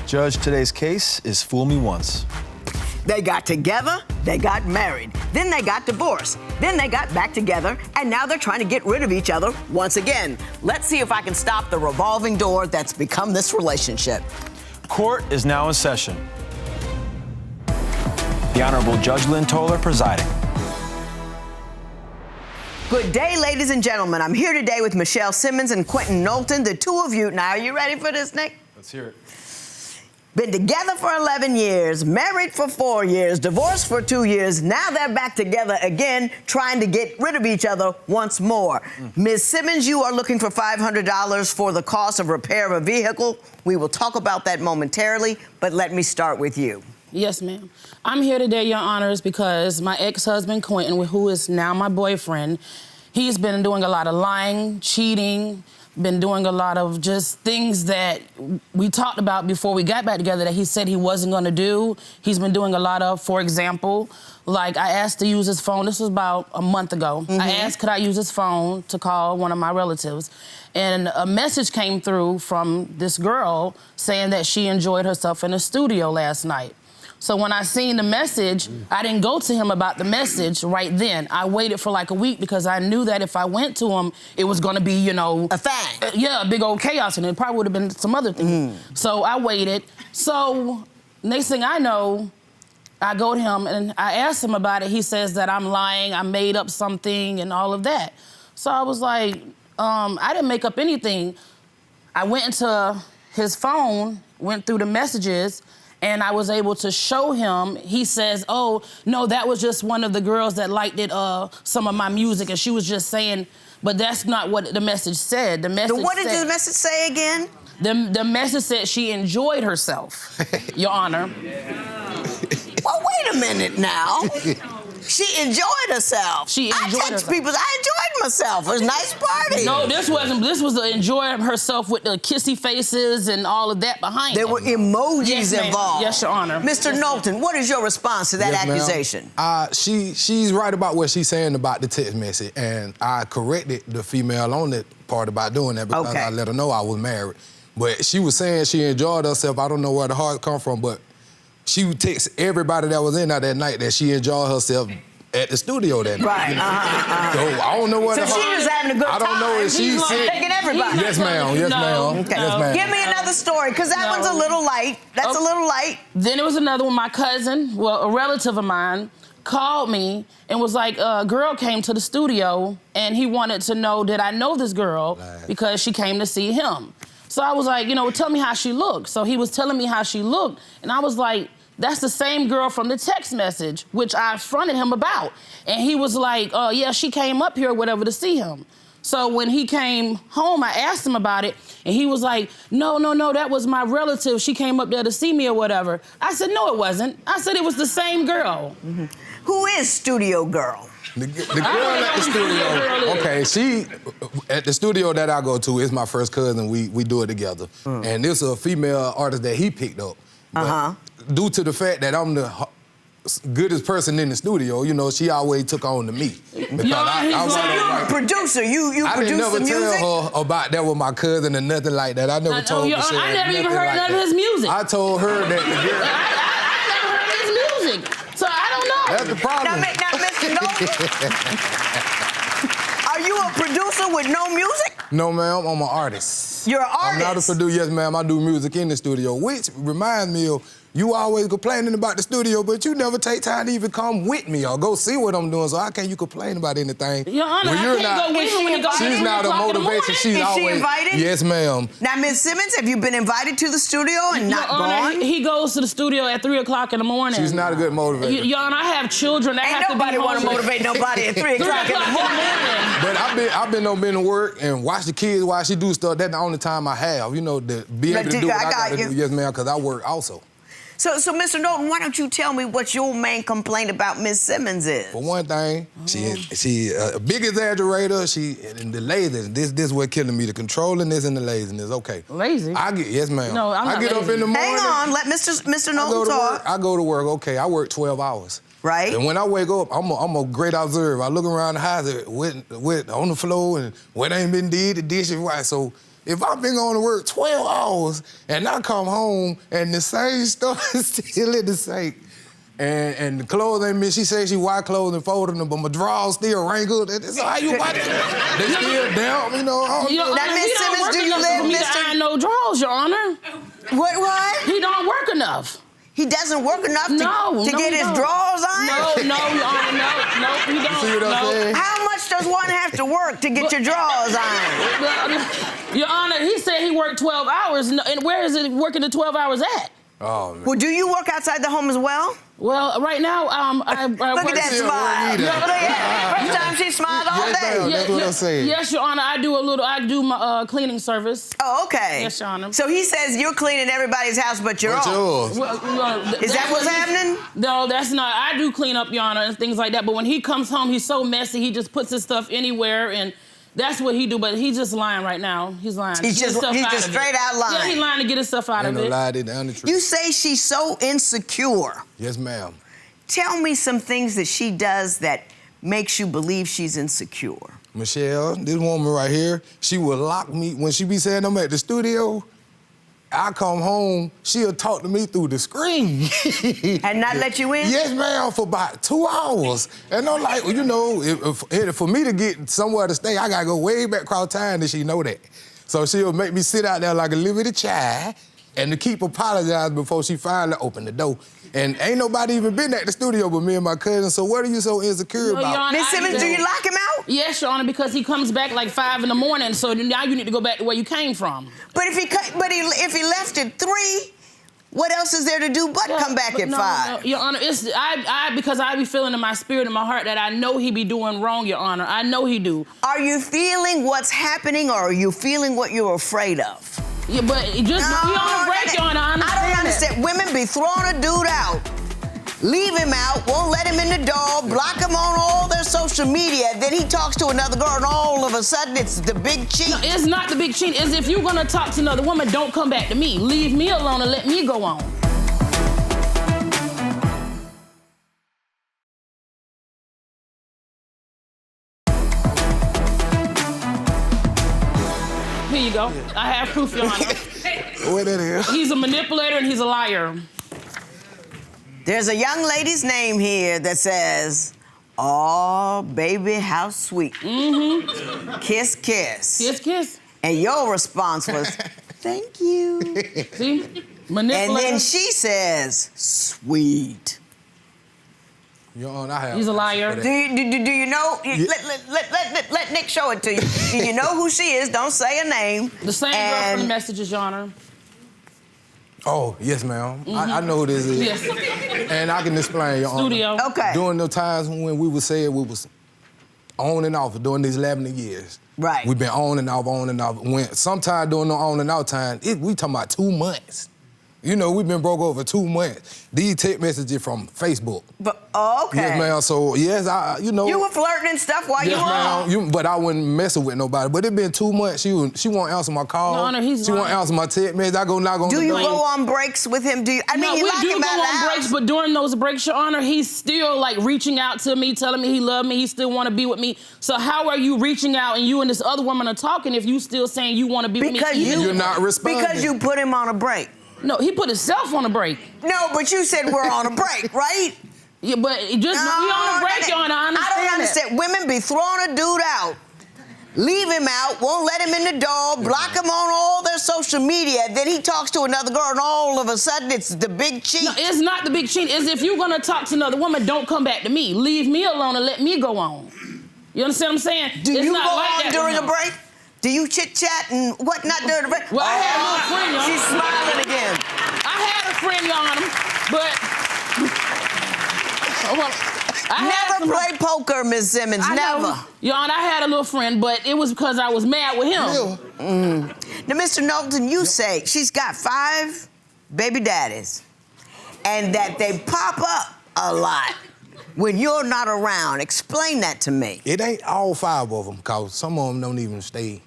Judge, today's case is Fool Me Once. They got together, they got married, then they got divorced, then they got back together, and now they're trying to get rid of each other once again. Let's see if I can stop the revolving door that's become this relationship. Court is now in session. The Honorable Judge Lynn presiding. Good day, ladies and gentlemen. I'm here today with Michelle Simmons and Quentin Noltion, the two of you. Now, are you ready for this, Nick? Let's hear it. Been together for 11 years, married for 4 years, divorced for 2 years. Now they're back together again, trying to get rid of each other once more. Ms. Simmons, you are looking for $500 for the cost of repair of a vehicle. We will talk about that momentarily, but let me start with you. Yes, ma'am. I'm here today, Your Honors, because my ex-husband, Quentin, who is now my boyfriend, he's been doing a lot of lying, cheating, been doing a lot of just things that we talked about before we got back together that he said he wasn't gonna do. He's been doing a lot of, for example, like I asked to use his phone, this was about a month ago. I asked could I use his phone to call one of my relatives, and a message came through from this girl saying that she enjoyed herself in the studio last night. So when I seen the message, I didn't go to him about the message right then. I waited for like a week because I knew that if I went to him, it was gonna be, you know... A thing. Yeah, a big old chaos, and it probably would have been some other thing. So I waited. So next thing I know, I go to him and I asked him about it. He says that I'm lying, I made up something and all of that. So I was like, I didn't make up anything. I went into his phone, went through the messages, and I was able to show him. He says, oh, no, that was just one of the girls that liked it, some of my music, and she was just saying, but that's not what the message said. The message What did the message say again? The message said she enjoyed herself, Your Honor. Well, wait a minute now. She enjoyed herself. She enjoyed herself. I enjoyed myself. It was a nice party. No, this wasn't. This was the enjoying herself with the kissy faces and all of that behind There it. were emojis involved. Yes, Your Honor. Mr. Noltion, what is your response to that accusation? She's right about what she's saying about the text message, and I corrected the female on that part about doing that because I let her know I was married. But she was saying she enjoyed herself. I don't know where the heart come from, but she would text everybody that was in there that night that she enjoyed herself at the studio that night. Right. So I don't know what. So she was having a good time. I don't know if she's taking everybody. Yes, ma'am. Yes, ma'am. Okay. Yes, ma'am. Give me another story, because that one's a little light. That's a little light. Then there was another one. My cousin, well, a relative of mine, called me and was like, a girl came to the studio and he wanted to know, did I know this girl? Because she came to see him. So I was like, you know, tell me how she looked. So he was telling me how she looked, and I was like, that's the same girl from the text message, which I fronted him about. And he was like, oh, yeah, she came up here or whatever to see him. So when he came home, I asked him about it, and he was like, no, that was my relative. She came up there to see me or whatever. I said, no, it wasn't. I said it was the same girl. Who is Studio Girl? The girl at the studio, okay, she, at the studio that I go to, is my first cousin. We do it together. And this is a female artist that he picked up. But due to the fact that I'm the goodest person in the studio, you know, she always took on to me. Because you're a producer. You I produce didn't never the music? tell her about that with my cousin or nothing like that. I never told her. I never even heard none of his music. I told her that the girl... I never heard his music, so I don't know. That's the problem. Now Mr. Noltion, are you a producer with no music? No, ma'am, I'm an artist. You're an artist? I'm not a producer. Yes, ma'am, I do music in the studio, which reminds me of you always complaining about the studio, but you never take time to even come with me or go see what I'm doing, so how can you complain about anything? Your Honor, I can't go with you when you go. She's not a motivation. She's always... Is she invited? Yes, ma'am. Now, Ms. Simmons, have you been invited to the studio and not gone? He goes to the studio at 3 o'clock in the morning. She's not a good motivator. Your Honor, I have children that have to be home. Ain't nobody want to motivate nobody at 3 o'clock in the morning. But I've been to work and watch the kids while she do stuff. That's the only time I have, you know, to be able to do what I gotta do. Yes, ma'am, because I work also. So, Mr. Noltion, why don't you tell me what your main complaint about Ms. Simmons is? For one thing, she a big exaggerator. And the laziness. This what killing me. The controllingness and the laziness. Okay. Lazy? Yes, ma'am. No, I'm not I get up in the morning. Hang on, let Mr. Noltion talk. I go to work. Okay, I work 12 hours. Right. And when I wake up, I'm a great observer. I look around the house, on the floor, and what ain't been did, the dishes right. So if I've been going to work 12 hours and I come home and the same stuff is still in the sink, and the clothes ain't been, she says she white clothes and folding them, but my drawers still wrinkled. So how you watch it? They still down, you know. Now, Miss Simmons, do you live, Mr. I know drawers, Your Honor. What? He don't work enough. He doesn't work enough to get his don't. drawers ironed? No, Your Honor, no, he don't. You see what I'm saying? How much does one have to work to get your drawers ironed? Your Honor, he said he worked 12 hours, and where is it working the 12 hours at? Oh, man. Well, do you work outside the home as well? Well, right now, I Look at that smile. Look at that. First time she smiled all day. That's what I'm saying. Yes, Your Honor, I do my cleaning service. Oh, okay. Yes, Your Honor. So he says you're cleaning everybody's house but your own. yours? Is that what's happening? No, that's not. I do clean up, Your Honor, and things like that. But when he comes home, he's so messy. He just puts his stuff anywhere, and that's what he do. But he's just lying right now. He's lying. He's just straight out lying. Yeah, he's lying to get his stuff out of it. Lie down the truth. You say she's so insecure. Yes, ma'am. Tell me some things that she does that makes you believe she's insecure. Michelle, this woman right here, she will lock me when she be saying I'm at the studio. I come home, she'll talk to me through the screen. And not let you in? Yes, ma'am, for about 2 hours. And I'm like, well, you know, if for me to get somewhere to stay, I gotta go way back across town, and she know that. So she'll make me sit out there like a little child and to keep apologizing before she finally opened the door. And ain't nobody even been at the studio but me and my cousin, so what are you so insecure about? Your Honor, Miss Simmons, do you lock him out? Yes, Your Honor, because he comes back like 5 in the morning, so now you need to go back to where you came from. But if he left at 3, what else is there to do but come back at 5? No, Your Honor, it's because I be feeling in my spirit and my heart that I know he be doing wrong, Your Honor. I know he do. Are you feeling what's happening, or are you feeling what you're afraid of? Yeah, but just be on a break, Your Honor. I don't understand. Women be throwing a dude out, leave him out, won't let him in the door, block him on all their social media, then he talks to another girl, and all of a sudden it's the big cheat. No, it's not the big cheat. It's if you're gonna talk to another woman, don't come back to me. Leave me alone and let me go on. Here you go. I have proof, Your Honor. What that is? He's a manipulator and he's a liar. There's a young lady's name here that says, "Oh, baby, how sweet." Mm-hmm. Kiss, kiss. Kiss, kiss. And your response was, "Thank you." See? Manipulator. And then she says, "Sweet." Your Honor, I have. He's a liar. Do you know? Let Nick show it to you. Do you know who she is? Don't say a name. The same girl from the messages, Your Honor. Oh, yes, ma'am. I know who this is. Yes. And I can explain, Your Honor. Studio. Okay. During the times when we would say we was on and off during these 11 years. Right. We've been on and off, on and off. When sometime during the on and off time, we talking about 2 months. You know, we've been broke over 2 months. These text messages from Facebook. But okay. Yes, ma'am. So yes, you know. You were flirting and stuff while yes, you were on. But I wasn't messing with nobody. But it been 2 months. She won't answer my call. No, Honor, he's she won't answer my text message. I go knock on Do the you door. go on breaks with him? Do you? I mean, No, you we lock do him go out of the on house. breaks, but during those breaks, Your Honor, he's still like reaching out to me, telling me he loved me, he still want to be with me. So how are you reaching out and you and this other woman are talking if you still saying you want to be with me? You're not responding. Because you put him on a break. No, he put himself on a break. No, but you said we're on a break, right? Yeah, but just we on a break, Your Honor. I don't understand. Women be throwing a dude out, leave him out, won't let him in the door, block him on all their social media, then he talks to another girl, and all of a sudden it's the big cheat. No, it's not the big cheat. It's if you're gonna talk to another woman, don't come back to me. Leave me alone and let me go on. You understand what I'm saying? Do it's you not go like on that during with a him. break? Do you chit-chat and whatnot during the break? Well, I had a little friend, Your Honor. She's smiling again. I had a friend, Your Honor, but Never play poker, Miss Simmons. Never. Your Honor, I had a little friend, but it was because I was mad with him. Now, Mr. Noltion, you say she's got 5 baby daddies and that they pop up a lot when you're not around. Explain that to me. It ain't all 5 of them, because some of them don't even stay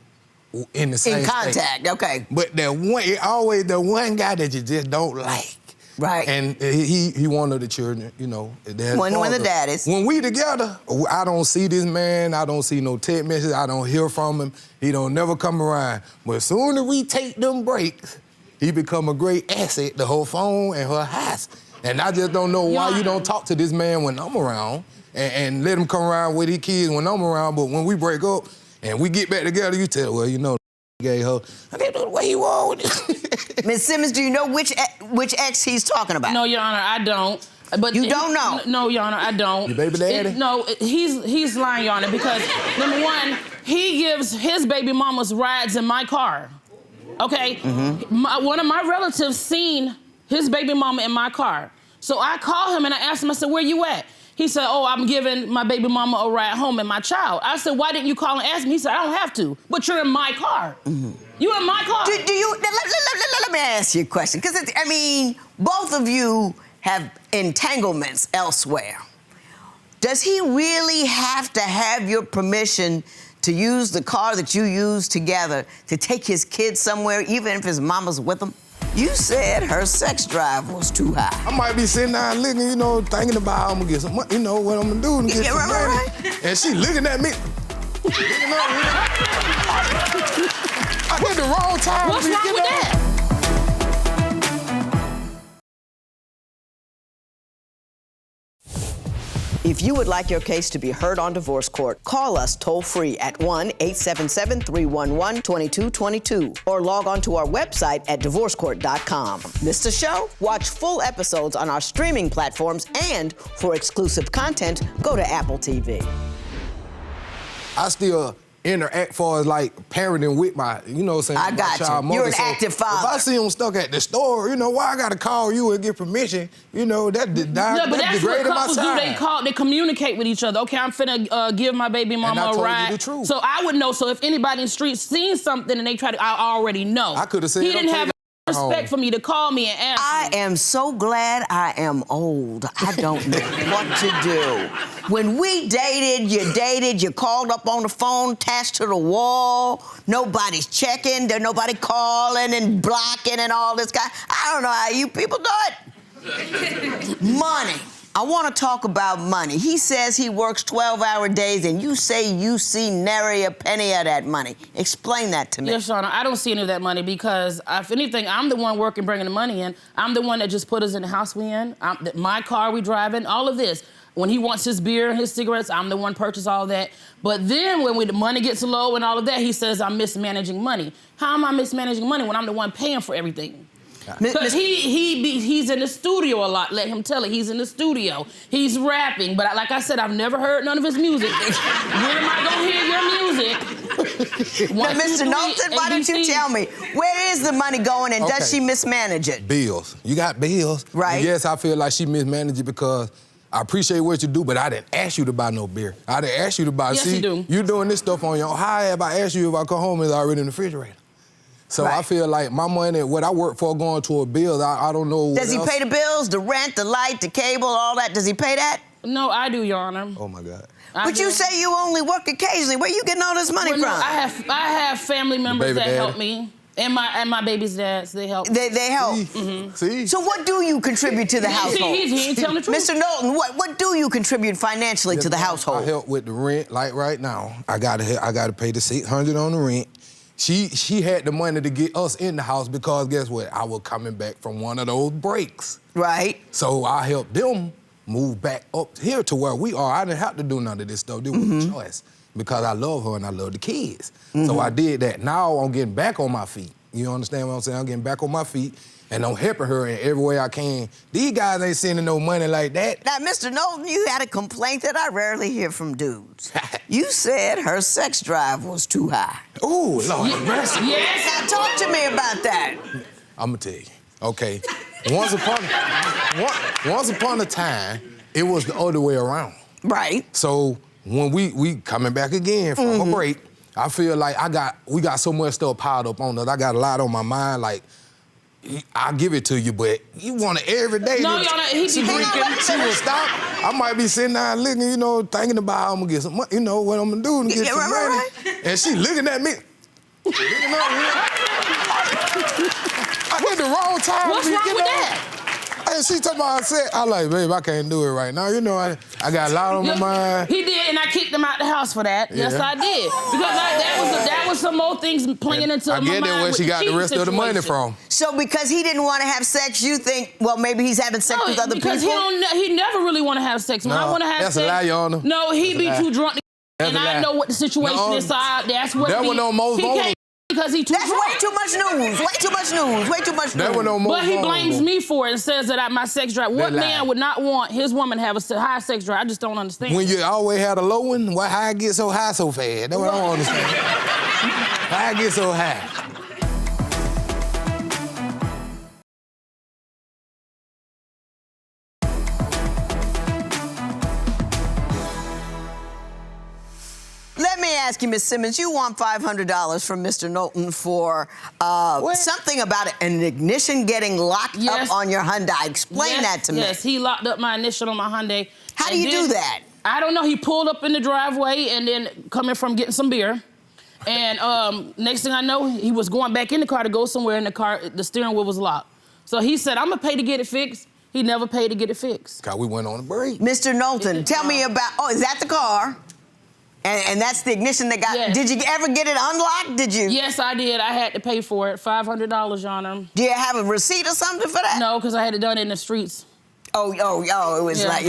in the same In contact, state. okay. But that one, it always the one guy that you just don't like. Right. And he one of the children, you know. One of the daddies. When we together, I don't see this man. I don't see no text messages. I don't hear from him. He don't never come around. But as soon as we take them breaks, he become a great asset to her phone and her house. And I just don't know why you don't talk to this man when I'm around and let him come around with his kids when I'm around. But when we break up and we get back together, you tell, well, you know, gave her, I didn't know the way you are with it. Ms. Simmons, do you know which ex he's talking about? No, Your Honor, I don't. But you don't know? No, Your Honor, I don't. Your baby daddy? He's lying, Your Honor, because number one, he gives his baby mamas rides in my car. Okay? One of my relatives seen his baby mama in my car. So I called him and I asked him, I said, where you at? He said, oh, I'm giving my baby mama a ride home and my child. I said, why didn't you call and ask me? He said, I don't have to, but you're in my car. You in my car. Do you, let me ask you a question, because I mean, both of you have entanglements elsewhere. Does he really have to have your permission to use the car that you use together to take his kids somewhere, even if his mama's with him? You said her sex drive was too high. I might be sitting down looking, you know, thinking about how I'm gonna get some money, you know, what I'm gonna do to get some money. Right. And she looking at me. I hit the wrong time. What's wrong with that? If you would like your case to be heard on divorce court, call us toll-free at 1-877-311-2222 or log on to our website at divorcecourt.com. Missed a show? Watch full episodes on our streaming platforms, and for exclusive content, go to Apple TV. I still interact far as like parenting with my, you know what I'm saying? I got child you. mother. You're an So active father. If I see him stuck at the store, you know, why I gotta call you and get permission? You know, that But that's what couples do. They communicate with each other. Okay, I'm finna give my baby mama a ride. You the truth. So I would know. So if anybody in the street sees something and they try to, I already know. I could have said, he didn't have respect for me to call me and ask I me. am so glad I am old. I don't know what to do. When we dated, you called up on the phone, attached to the wall. Nobody's checking, there's nobody calling and blocking and all this guy. I don't know how you people do it. Money. I want to talk about money. He says he works 12-hour days, and you say you see nary a penny of that money. Explain that to me. Yes, Your Honor, I don't see any of that money because, if anything, I'm the one working, bringing the money in. I'm the one that just put us in the house we in. My car we driving, all of this. When he wants his beer and his cigarettes, I'm the one purchase all that. But then when the money gets low and all of that, he says I'm mismanaging money. How am I mismanaging money when I'm the one paying for everything? Because he's in the studio a lot, let him tell it. He's in the studio. He's rapping, but like I said, I've never heard none of his music. Where am I gonna hear your music? Now, Mr. Noltion, why don't you tell me, where is the money going and does she mismanage it? Bills. You got bills. Right. And yes, I feel like she mismanaged it because I appreciate what you do, but I didn't ask you to buy no beer. I didn't ask you to buy. Yes, See, you do. You doing this stuff on your own. How have I asked you if I come home it's already in the refrigerator? So I feel like my money, what I work for going to a bill, I don't know. Does he pay the bills, the rent, the light, the cable, all that? Does he pay that? No, I do, Your Honor. Oh, my God. But you say you only work occasionally. Where you getting all this money from? No, I have family members that help me. And my baby's dads, they help. They help. See? So what do you contribute to the household? He ain't telling the truth. Mr. Noltion, what do you contribute financially to the household? I help with the rent, like right now. I gotta pay the $600 on the rent. She had the money to get us in the house because guess what? I was coming back from one of those breaks. Right. So I helped them move back up here to where we are. I didn't have to do none of this stuff. It was a choice because I love her and I love the kids. So I did that. Now I'm getting back on my feet. You understand what I'm saying? I'm getting back on my feet and I'm helping her in every way I can. These guys ain't sending no money like that. Now, Mr. Noltion, you had a complaint that I rarely hear from dudes. You said her sex drive was too high. Ooh, Lord have mercy. Yes. Now, talk to me about that. I'm gonna tell you. Okay. Once upon a time, it was the other way around. Right. So when we coming back again from a break, I feel like we got so much stuff piled up on us. I got a lot on my mind, like, I'll give it to you, but you want it every day. No, y'all not. He be drinking. She will stop. I might be sitting down looking, you know, thinking about how I'm gonna get some money, you know, what I'm gonna do to get some money. Right. And she looking at me. Looking up, I hit the wrong time. What's wrong with that? I And she told me I said, I like, babe, I can't do it right now. You know, I got a lot on my mind. He did, and I kicked him out the house for that. Yeah. Yes, I did. Because that was some more things playing into my mind. I get that where she got the rest of the money from. So because he didn't want to have sex, you think, well, maybe he's having sex with other people? Because he never really want to have sex. When I want to have sex, that's a lie, Your Honor. No, he be too drunk. And I know what the situation is, so that's what that one on most vulnerable. Because he too drunk. Way too much news. Way too much news. Way too much news. That one on most But he blames me for it and says that my sex drive. What man would not want his woman to have a high sex drive? I just don't understand. When you always had a low one, why I get so high so fast? That's what I don't understand. Why I get so high? Let me ask you, Miss Simmons, you want $500 from Mr. Noltion for something about an ignition getting locked up on your Hyundai. Explain that to me. Yes, he locked up my ignition on my Hyundai. How do you do that? I don't know. He pulled up in the driveway and then coming from getting some beer. And next thing I know, he was going back in the car to go somewhere in the car. The steering wheel was locked. So he said, I'm going to pay to get it fixed. He never paid to get it fixed. God, we went on a break. Mr. Noltion, tell me about, is that the car? And that's the ignition that got, did you ever get it unlocked? Did you? Yes, I did. I had to pay for it, $500, Your Honor. Do you have a receipt or something for that? No, because I had it done in the streets. Oh, it was like,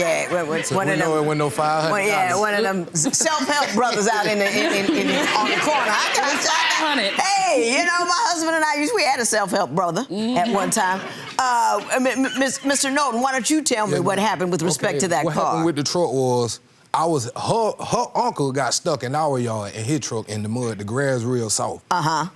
so one of them. It went no $500. One of them self-help brothers out on the corner. I got $500. Hey, you know, my husband and I we had a self-help brother at one time. Mr. Noltion, why don't you tell me what happened with respect to that car? What happened with the truck was, her uncle got stuck in our yard in his truck in the mud. The grass real soft.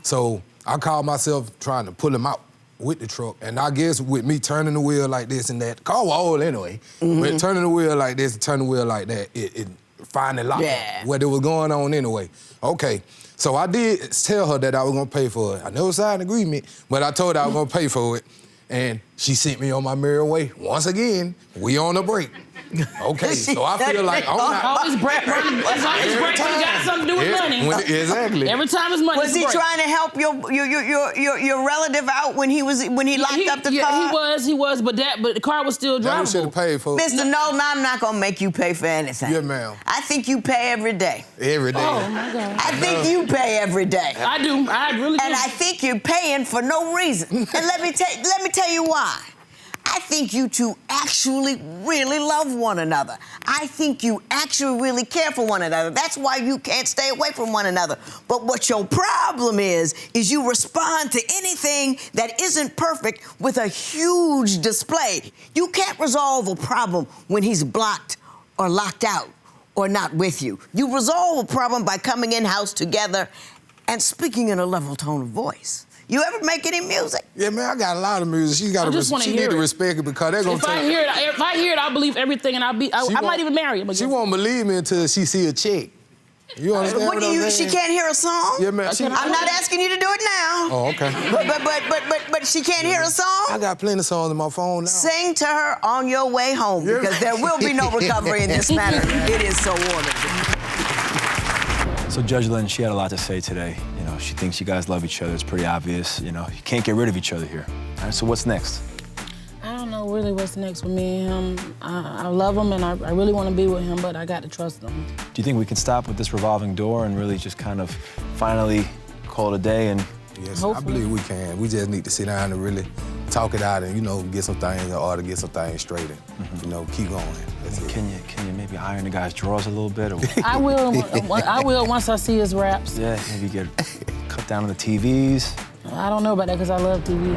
So I called myself trying to pull him out with the truck, and I guess with me turning the wheel like this and that, the car was old anyway, but turning the wheel like this and turning the wheel like that, it finally locked what it was going on anyway. Okay, so I did tell her that I was gonna pay for it. I never signed an agreement, but I told her I was gonna pay for it, and she sent me on my merry way. Once again, we on a break. Okay, so I feel like I'm not... Always break when got something to do with money. Exactly. Every time it's money. Was he trying to help your relative out when he locked up the car? He was, but the car was still drivable. You should have paid for it. Mr. Noltion, I'm not gonna make you pay for anything. Yeah, ma'am. I think you pay every day. Every day. Oh my God. I think you pay every day. I do. I really do. And I think you're paying for no reason. And let me tell you why. I think you two actually really love one another. I think you actually really care for one another. That's why you can't stay away from one another. But what your problem is you respond to anything that isn't perfect with a huge display. You can't resolve a problem when he's blocked or locked out or not with you. You resolve a problem by coming in-house together and speaking in a level tone of voice. You ever make any music? Yeah, man, I got a lot of music. She need to respect it because they're gonna tell me. If I hear it, I'll believe everything, and I might even marry him. She won't believe me until she see a check. You understand what I'm saying? She can't hear a song? Yeah, man. I'm not asking you to do it now. Oh, okay. But she can't hear a song? I got plenty of songs on my phone now. Sing to her on your way home because there will be no recovery in this matter. It is so wonderful. So Judge Lynn, she had a lot to say today. You know, she thinks you guys love each other. It's pretty obvious. You know, you can't get rid of each other here. All right, so what's next? I don't know really what's next with me and him. I love him and I really want to be with him, but I got to trust him. Do you think we can stop with this revolving door and really just kind of finally call it a day and... Yes, hopefully. I believe we can. We just need to sit down and really talk it out and, you know, get some things in order, get some things straight and, you know, keep going. Can you maybe iron the guy's drawers a little bit? Or I will once I see his raps. Yeah, maybe cut down on the TVs. I don't know about that because I love TV.